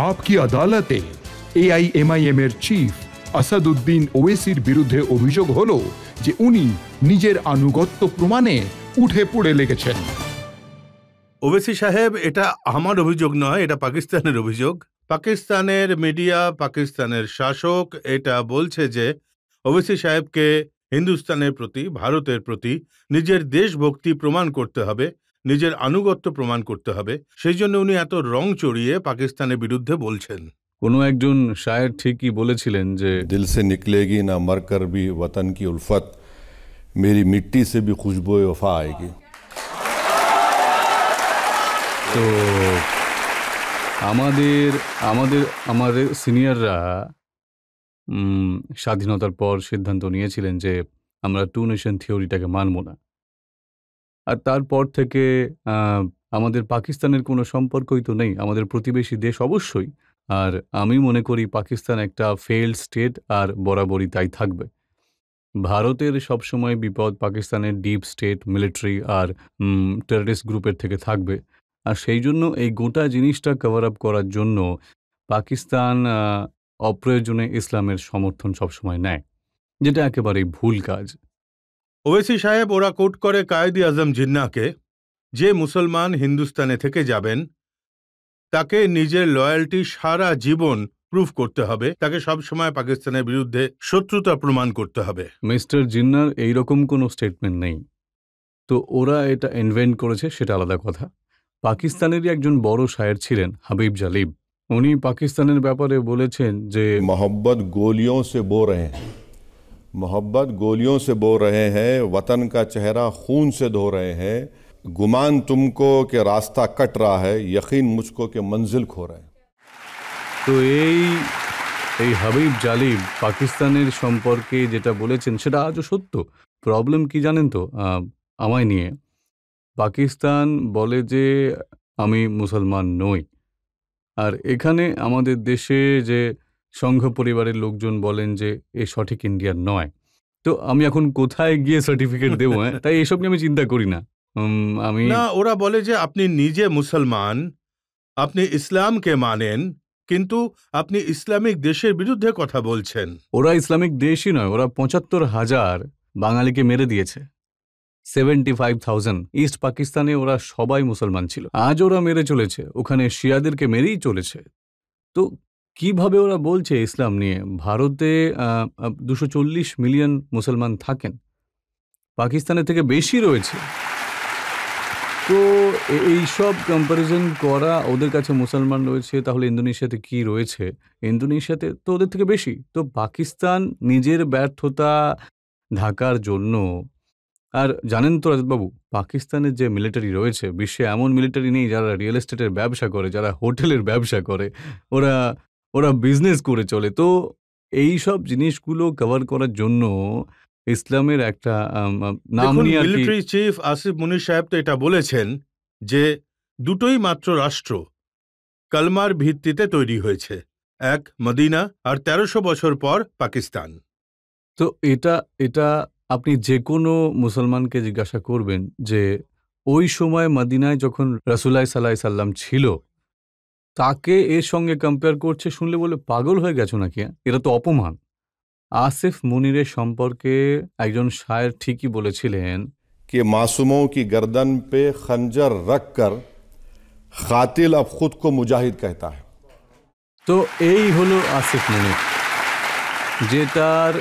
আপকি আদালতে এআইএমআইএম এর চিফ আসাদুদ্দিন ওয়েসির বিরুদ্ধে অভিযোগ হলো যে উনি নিজের আনুগত্য প্রমাণে উঠে পড়ে লেগেছেন। ওবেসি সাহেব, এটা আমার অভিযোগ নয়, এটা পাকিস্তানের অভিযোগ। পাকিস্তানের মিডিয়া, পাকিস্তানের শাসক এটা বলছে যে ওবেসি সাহেবকে হিন্দুস্তানের প্রতি, ভারতের প্রতি নিজের দেশভক্তি প্রমাণ করতে হবে, নিজের আনুগত্য প্রমাণ করতে হবে। সেই জন্য উনি এত রং চড়িয়ে পাকিস্তানের বিরুদ্ধে বলছেন। কোনো একজন শায়ের ঠিকই বলেছিলেন যে দিল সে নিকলেগি না মরকর ভি ওয়াতন কি উলফত, মেরি মিট্টি সে ভি খুশবুয়ে ওফা আয়েগি। তো আমাদের আমাদের আমাদের সিনিয়ররা স্বাধীনতার পর সিদ্ধান্ত নিয়েছিলেন যে আমরা টু নেশন থিওরিটাকে মানব না। আর তারপর থেকে আমাদের পাকিস্তানের কোনো সম্পর্কই তো নেই, আমাদের প্রতিবেশী দেশ অবশ্যই। আর আমি মনে করি পাকিস্তান একটা ফেইল্ড স্টেট, আর বরাবরই তাই থাকবে। ভারতের সবসময় বিপদ পাকিস্তানের ডিপ স্টেট, মিলিটারি আর টেররিস্ট গ্রুপের থেকে থাকবে। আর সেই জন্য এই গোটা জিনিসটা কভার আপ করার জন্য পাকিস্তান অপ্রয়োজনে ইসলামের সমর্থন সবসময় নেয়, যেটা একেবারেই ভুল কাজ। ওয়েসি সাহেব ওরা কোট করে কায়েদে আজম জিন্নাহকে, যে মুসলমান হিন্দুস্তানে থেকে যাবেন তাকে নিজের লয়্যালটি সারা জীবন প্রুফ করতে হবে, তাকে সবসময় পাকিস্তানের বিরুদ্ধে শত্রুতা প্রমাণ করতে হবে। মিস্টার জিন্নার এইরকম কোনো স্টেটমেন্ট নেই। তো ওরা এটা ইনভেন্ট করেছে, সেটা আলাদা কথা। পাকিস্তানেরই একজন বড় শায়ের ছিলেন হাবিব জালিব, উনি পাকিস্তানের ব্যাপারে বলেছেন যে मोहब्बत गोलियों से बो रहे हैं, मोहब्बत गोलियों से बो रहे हैं, वतन का चेहरा खून से धो रहे हैं, गुमान तुमको के रास्ता कट रहा है, यकीन मुझको के मंजिल खो रहे हैं। তো এই হাবিব জালিব পাকিস্তানের সম্পর্কে যেটা বলেছেন সেটা আজও সত্য। প্রবলেম কি জানেন তো আমায় নিয়ে? পাকিস্তান বলে যে আমি মুসলমান নই, আর এখানে আমাদের দেশে যে সংঘ পরিবারের লোকজন বলেন যে এ সঠিক ইন্ডিয়ান নয়। তো আমি এখন কোথায় গিয়ে সার্টিফিকেট দেবো? তাই এসব নিয়ে আমি চিন্তা করি না। আমি না, ওরা বলে যে আপনি নিজে মুসলমান, আপনি ইসলামকে মানেন, কিন্তু আপনি ইসলামিক দেশের বিরুদ্ধে কথা বলছেন। ওরা ইসলামিক দেশই নয়, ওরা ৭৫,০০০ বাঙালিকে মেরে দিয়েছে। 75,000 ইস্ট পাকিস্তানে ওরা সবাই মুসলমান ছিল, আজ ওরা মেরে চলেছে, ওখানে শিয়াদেরকে মেরেই চলেছে। তো কিভাবে ওরা বলছে ইসলাম নিয়ে? ভারতে ২৪০ মিলিয়ন মুসলমান থাকেন, পাকিস্তানের থেকে বেশি রয়েছে। তো এই সব কম্প্যারিজন করা, ওদের কাছে মুসলমান রয়েছে, তাহলে ইন্দোনেশিয়াতে কি রয়েছে? ইন্দোনেশিয়াতে তো ওদের থেকে বেশি। তো পাকিস্তান নিজের ব্যর্থতা ঢাকার জন্য, আর জানেন তো রাজতবাবু, পাকিস্তানের যে মিলিটারি রয়েছে, বিশ্বে এমন মিলিটারি নেই যারা রিয়েল এস্টেটের ব্যবসা করে, যারা হোটেলের ব্যবসা করে, ওরা ওরা বিজনেস করে চলে। তো এই সব জিনিসগুলো কভার করার জন্য ইসলামের একটা নাম দেখুন, নিয়ে আর কি। মিলিটারি চিফ আসিফ মুনির সাহেব তো এটা বলেছেন যে দুটোই মাত্র রাষ্ট্র কালমার ভিত্তিতে তৈরি হয়েছে, এক মদিনা আর ১৩০০ বছর পর পাকিস্তান। তো এটা আপনি যে কোনো মুসলমানকে জিজ্ঞাসা করবেন যে ওই সময় মদিনায় যখন রাসূলুল্লাহ সাল্লাল্লাহু আলাইহি সাল্লাম ছিল, তাকে এর সঙ্গে কম্পেয়ার করছে, শুনলে বলে পাগল হয়ে গেছো নাকি? এটা তো অপমান। আসিফ মুনিরের সম্পর্কে একজন শায়ের ঠিকই বলেছিলেন कि मासूमों की गर्दन पे खंजर रख कर कातिल अब खुद को मुजाहिद कहता है। তো এই হলো আসিফ মুনির, যেটার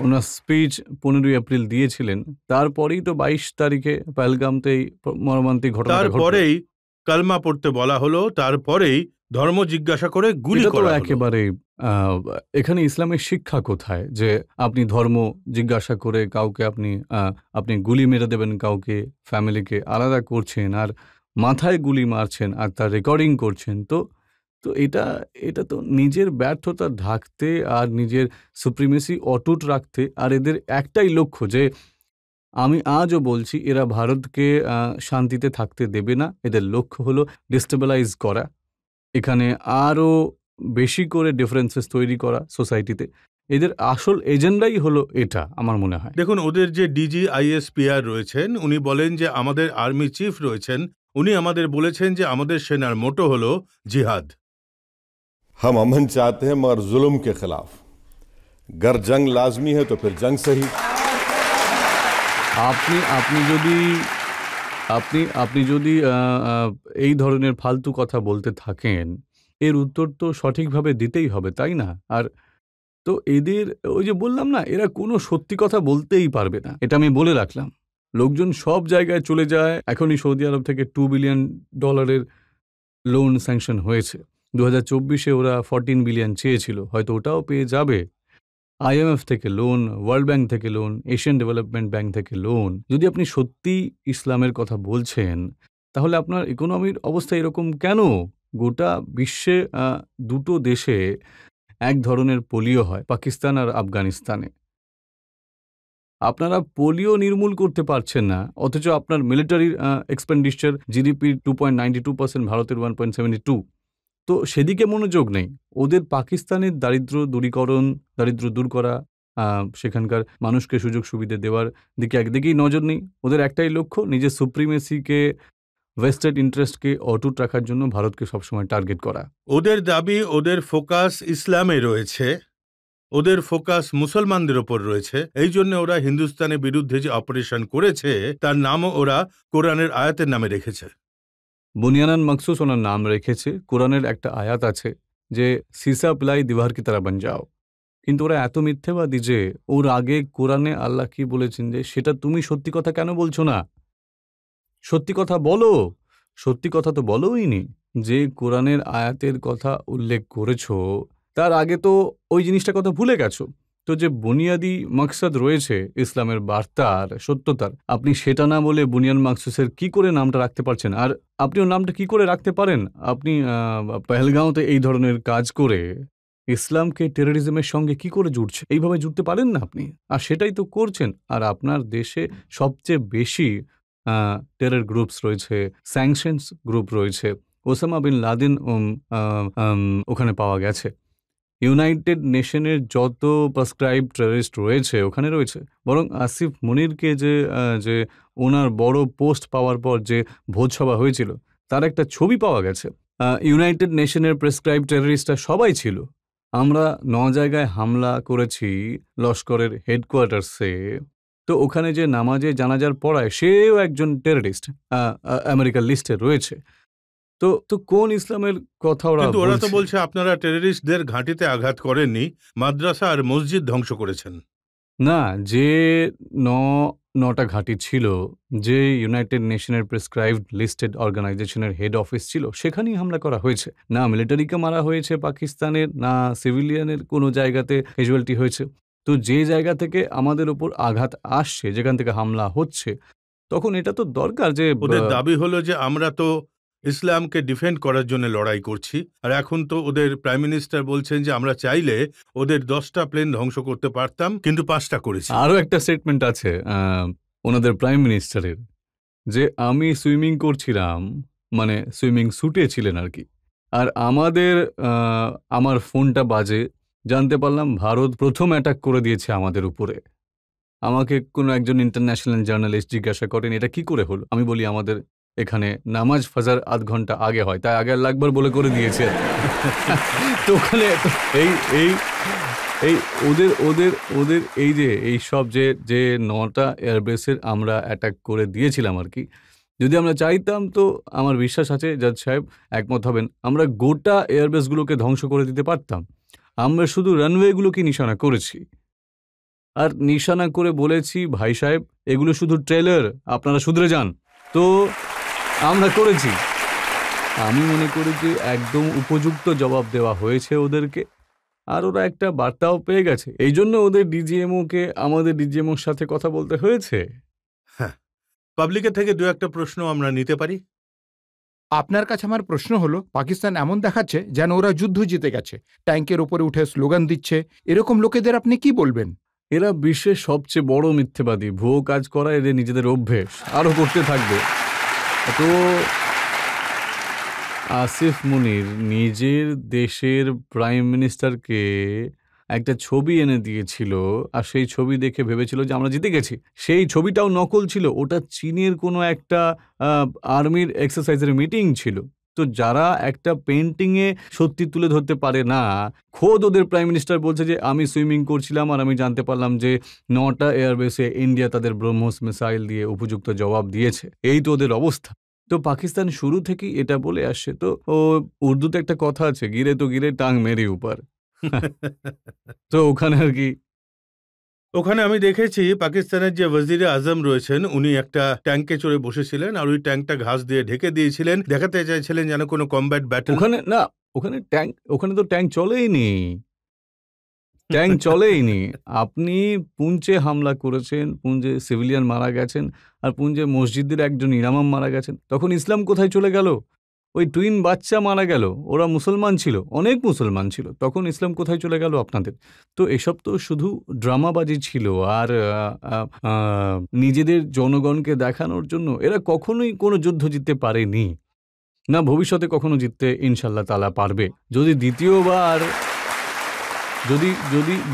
ওনার স্পিচ ১৫ই এপ্রিল দিয়েছিলেন। তারপরেই তো ২২ তারিখে পহেলগামতেই মর্মান্তিক ঘটনা। তারপরেই কালমা পড়তে বলা হলো, তারপরেই ধর্ম জিজ্ঞাসা করে গুলি এটা তো করা হলো। একেবারে এখানে ইসলামের শিক্ষা কোথায় যে আপনি ধর্ম জিজ্ঞাসা করে কাউকে আপনি গুলি মেরে দেবেন, কাউকে ফ্যামিলিকে আলাদা করছেন, আর মাথায় গুলি মারছেন, আর তার রেকর্ডিং করছেন। তো এটা তো নিজের ব্যর্থতা ঢাকতে আর নিজের সুপ্রিমেসি অটুট রাখতে। আর এদের একটাই লক্ষ্য, যে আমি আজও বলছি, এরা ভারতকে শান্তিতে থাকতে দেবে না। এদের লক্ষ্য হলো ডিস্টেবিলাইজ করা, এখানে আরও বেশি করে ডিফারেন্সেস তৈরি করা সোসাইটিতে। এদের আসল এজেন্ডাই হলো এটা, আমার মনে হয়। দেখুন, ওদের যে ডিজি আইএসপিআর রয়েছেন, উনি বলেন যে আমাদের আর্মি চিফ রয়েছেন, উনি আমাদের বলেছেন যে আমাদের সেনার মোটো হলো জিহাদ। हम अमन चाहते हैं मगर जुल्म के खिलाफ। अगर जंग लाजमी है तो फिर जंग सही। আপনি আপনি যদি আপনি আপনি যদি এই ধরনের ফালতু কথা বলতে থাকেন, এর উত্তর তো সঠিকভাবে দিতেই হবে, তাই না? আর তো এদের ওই যে বললাম না, এরা কোনো সত্যি কথা বলতেই পারবে না, এটা আমি বলে রাখলাম। লোকজন সব জায়গায় চলে যায়। এখনই সৌদি আরব থেকে $2 বিলিয়ন লোন স্যাংশন হয়েছে। 2024-এ ওরা 14 বিলিয়ন চেয়েছিল, হয়তো ওটাও পেয়ে যাবে। IMF থেকে লোন, ওয়ার্ল্ড ব্যাংক থেকে লোন, এশিয়ান ডেভেলপমেন্ট ব্যাংক থেকে লোন। যদি আপনি সত্যি ইসলামের কথা বলছেন, তাহলে আপনার ইকোনমির অবস্থা এরকম কেন? গোটা বিশ্বে দুটো দেশে এক ধরনের পোলিও হয়, পাকিস্তান আর আফগানিস্তানে। আপনারা পোলিও নির্মূল করতে পারছেন না, অথচ আপনার মিলিটারির এক্সপেন্ডিচার জিডিপির 2.92%, ভারতের 1.72। তো সেদিকে মনোযোগ নেই। ওদের পাকিস্তানের দারিদ্র দূরীকরণ, দারিদ্র দূর করা, সেখানকার মানুষকে সুযোগ সুবিধা দেওয়ার দিকে একদিকেই নজর নেই। ওদের একটাই লক্ষ্য, নিজের সুপ্রিমেসিকে, ভেস্টেড ইন্টারেস্টকে অটুট রাখার জন্য ভারতকে সবসময় টার্গেট করা। ওদের দাবি, ওদের ফোকাস ইসলামে রয়েছে, ওদের ফোকাস মুসলমানদের ওপর রয়েছে। এই জন্য ওরা হিন্দুস্তানের বিরুদ্ধে যে অপারেশন করেছে তার নামও ওরা কোরআনের আয়াতের নামে রেখেছে। বুনিয়ানান মখসুস ওনার নাম রেখেছে। কোরআনের একটা আয়াত আছে যে সিসা পিলাই দিওয়ার কি তারা বন যাও। কিন্তু ওরা এত মিথ্যেবাদী যে ওর আগে কোরআনে আল্লাহ কি বলেছেন যে সেটা তুমি সত্যি কথা কেন বলছো না? সত্যি কথা বলো। সত্যি কথা তো বলোই নি। যে কোরআনের আয়াতের কথা উল্লেখ করেছো তার আগে তো ওই জিনিসটার কথা ভুলে গেছো। তো যে বুনিয়াদি মকসদ রয়েছে ইসলামের বার্তার, সত্যতার, আপনি সেটা না বলে বুনিয়ান মখসুসের কি করে নামটা রাখতে পারছেন? আর আপনি ওর নামটা কি করে রাখতে পারেন? আপনি পেহেলগাঁওতে এই ধরনের কাজ করে ইসলামকে টেররিজমের সঙ্গে কি করে জুড়ছে? এইভাবে জুড়তে পারেন না আপনি। আর সেটাই তো করছেন। আর আপনার দেশে সবচেয়ে বেশি টেরর গ্রুপস রয়েছে, স্যাংশনস গ্রুপ রয়েছে। ওসামা বিন লাদেন ওখানে পাওয়া গেছে। ইউনাইটেড নেশনের যত প্রেসক্রাইব টেররিস্ট রয়েছে ওখানে রয়েছে। বরং আসিফ মুনিরকে যে ওনার বড় পোস্ট পাওয়ার পর যে ভোজসভা হয়েছিল তার একটা ছবি পাওয়া গেছে। ইউনাইটেড নেশনের প্রেসক্রাইব টেররিস্টরা সবাই ছিল। আমরা 9 জায়গায় হামলা করেছি লস্করের হেডকোয়ার্টার্সে। তো ওখানে যে নামাজে জানাজার পড়ায় সেও একজন টেররিস্ট, আমেরিকার লিস্টে রয়েছে। তো কোন ইসলামের কথা ওরা কিন্তু ওরা তো বলছে? বলছে আপনারা টেররিস্টদের ঘাঁটিতে আঘাত করেননি, মাদ্রাসা আর মসজিদ ধ্বংস করেছেন। না, যে 9টা ঘাঁটি ছিল, যে ইউনাইটেড নেশনের প্রেসক্রাইবড লিস্টেড অর্গানাইজেশনের হেড অফিস ছিল, সেখানেই হামলা করা হয়েছে। না মিলিটারিকে মারা হয়েছে পাকিস্তানের, না সিভিলিয়ানের কোনো জায়গাতে ক্যাজুয়ালিটি হয়েছে। তো যে জায়গা থেকে আমাদের উপর আঘাত আসছে, যেখান থেকে হামলা হচ্ছে, তখন এটা তো দরকার যে ওদের দাবি হলো যে আমরা তো ইসলামকে ডিফেন্ড করার জন্য লড়াই করছি। আর এখন তো ওদের প্রাইম মিনিস্টার বলছেন যে আমরা চাইলে ওদের 10টা প্লেন ধ্বংস করতে পারতাম, কিন্তু 5টা করেছি। আরও একটা স্টেটমেন্ট আছে ওনাদের প্রাইম মিনিস্টারের, যে আমি সুইমিং করছিলাম, মানে সুইমিং স্যুটে ছিলেন আর কি, আর আমার ফোনটা বাজে, জানতে পারলাম ভারত প্রথম অ্যাটাক করে দিয়েছে আমাদের উপরে। আমাকে কোনো একজন ইন্টারন্যাশনাল জার্নালিস্ট জিজ্ঞাসা করেন এটা কি করে হলো। আমি বলি আমাদের এখানে নামাজ ফাজার আধ ঘন্টা আগে হয়, তাই আগে লাগবার বলে করে দিয়েছে। তো ওখানে এই ওদের এই যে এই সব যে 9টা এয়ারবেসের আমরা অ্যাটাক করে দিয়েছিলাম আর কি, যদি আমরা চাইতাম তো আমার বিশ্বাস আছে জাজ সাহেব একমত হবেন, আমরা গোটা এয়ারবেসগুলোকে ধ্বংস করে দিতে পারতাম। আমরা শুধু রানওয়েগুলোকে নিশানা করেছি, আর নিশানা করে বলেছি ভাই সাহেব এগুলো শুধু ট্রেলার, আপনারা শুধরে যান। তো আমরা করেছি। আমি মনে করি যে একদম উপযুক্ত জবাব দেওয়া হয়েছে ওদেরকে, আর ওরা একটা বার্তাও পেয়ে গেছে। এই জন্য ওদের ডিজিএমওকে আমাদের ডিজিএমওর সাথে কথা বলতে হয়েছে। হ্যাঁ, পাবলিকের থেকে 2-1টা প্রশ্ন আমরা নিতে পারি। আপনার কাছে আমার প্রশ্ন হলো, পাকিস্তান এমন দেখাচ্ছে যেন ওরা যুদ্ধ জিতে গেছে, ট্যাঙ্কের উপরে উঠে স্লোগান দিচ্ছে, এরকম লোকেদের আপনি কি বলবেন? এরা বিশ্বের সবচেয়ে বড় মিথ্যেবাদী। ভুয়ো কাজ করা এদের নিজেদের অভ্যেস, আরও করতে থাকবে। তো আসিফ মুনির নিজের দেশের প্রাইম মিনিস্টারকে একটা ছবি এনে দিয়েছিল, আর সেই ছবি দেখে ভেবেছিল যে আমরা জিতে গেছি। সেই ছবিটাও নকল ছিল, ওটা চীনের কোনো একটা আর্মির এক্সারসাইজের মিটিং ছিল। তো তো যারা একটা পেন্টিংয়ে সত্যি তুলে ধরতে পারে না, খোদ ওদের প্রাইম মিনিস্টার বলছে যে আমি সুইমিং করছিলাম আর আমি জানতে পারলাম যে 9টা এয়ারবেসে ইন্ডিয়া তাদের ব্রহ্মোস মিসাইল দিয়ে উপযুক্ত জবাব দিয়েছে, এই তো ওদের অবস্থা। তো পাকিস্তান শুরু থেকেই এটা বলে আসছে। তো ও উর্দুতে একটা কথা আছে, গিরে তো গিরে টাং মেরি উপর। তো ওখানে আর কি, ওখানে আমি দেখেছি পাকিস্তানের যে ওয়াজির আজম রয়েছেন উনি একটা ট্যাঙ্কে চড়ে বসেছিলেন আর ওই ট্যাঙ্কটা ঘাস দিয়ে ঢেকে দিয়েছিলেন, দেখাতে চাইছিলেন যেন কোনো কমব্যাট ব্যাটেল। ওখানে না, ওখানে তো ট্যাঙ্ক চলেইনি, ট্যাঙ্ক চলেইনি। আপনি পুঞ্চে হামলা করেছেন, পুঞ্চে সিভিলিয়ান মারা গেছেন, আর পুঞ্চে মসজিদের একজন ইমাম মারা গেছেন, তখন ইসলাম কোথায় চলে গেল? ওই টুইন বাচ্চা মারা গেল, ওরা মুসলমান ছিল, অনেক মুসলমান ছিল, তখন ইসলাম কোথায় চলে গেল আপনাদের? তো এসব তো শুধু ড্রামাবাজি ছিল, আর নিজেদের জনগণকে দেখানোর জন্য। এরা কখনোই কোনো যুদ্ধ জিততে পারেনি, না ভবিষ্যতে কখনো জিততে ইনশাল্লাহ তাআলা পারবে। যদি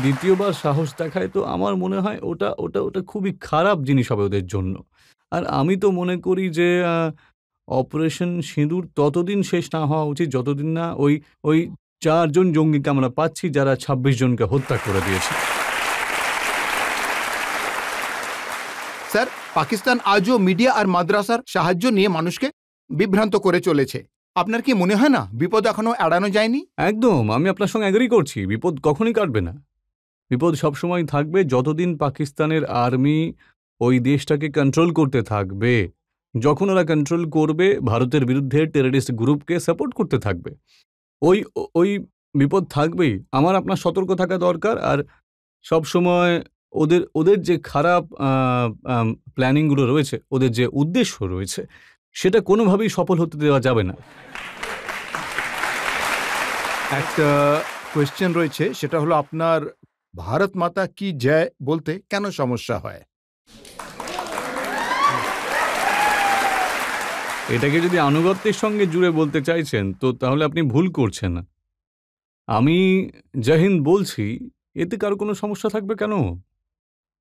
দ্বিতীয়বার সাহস দেখায়, তো আমার মনে হয় ওটা ওটা ওটা খুবই খারাপ জিনিস হবে ওদের জন্য। আর আমি তো মনে করি যে অপারেশন সিঁদুর ততদিন শেষ না হওয়া উচিত যতদিন না ওই 4 জন জঙ্গিকে আমরা পাচ্ছি যারা 26 জনকে হত্যা করে দিয়েছে। স্যার, পাকিস্তান আজও মিডিয়া আর মাদ্রাসার সাহায্য নিয়ে মানুষকে বিভ্রান্ত করে চলেছে। আপনার কি মনে হয় না বিপদ এখনো এড়ানো যায়নি? একদম, আমি আপনার সঙ্গে এগ্রি করছি। বিপদ কখনই কাটবে না, বিপদ সবসময় থাকবে যতদিন পাকিস্তানের আর্মি ওই দেশটাকে কন্ট্রোল করতে থাকবে। যখন ওরা কন্ট্রোল করবে, ভারতের বিরুদ্ধে টেররিস্ট গ্রুপকে সাপোর্ট করতে থাকবে, ওই বিপদ থাকবেই। আমার আপনার সতর্ক থাকা দরকার। আর সবসময় ওদের যে খারাপ প্ল্যানিংগুলো রয়েছে, ওদের যে উদ্দেশ্য রয়েছে, সেটা কোনোভাবেই সফল হতে দেওয়া যাবে না। একটা কোয়েশ্চেন রয়েছে, সেটা হলো আপনার ভারত মাতা কি জয় বলতে কেন সমস্যা হয়? এটাকে যদি আনুগত্যের সঙ্গে জুড়ে বলতে চাইছেন, তো তাহলে আপনি ভুল করছেন। আমি জয় হিন্দ বলছি, এতে কারো কোনো সমস্যা থাকবে কেন?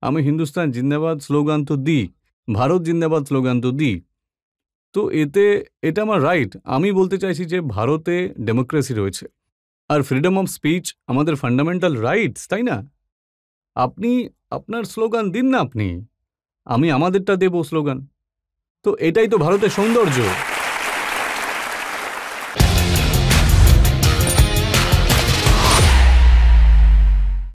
আমি হিন্দুস্তান জিন্দাবাদ স্লোগান তো দিই, ভারত জিন্দাবাদ স্লোগান তো দিই। তো এটা আমার রাইট। আমি বলতে চাইছি যে ভারতে ডেমোক্রেসি রয়েছে, আর ফ্রিডম অফ স্পিচ আমাদের ফান্ডামেন্টাল রাইটস, তাই না? আপনি আপনার স্লোগান দিন না, আমি আমাদেরটা দেব স্লোগান। তো এটাই তো ভারতের সৌন্দর্য।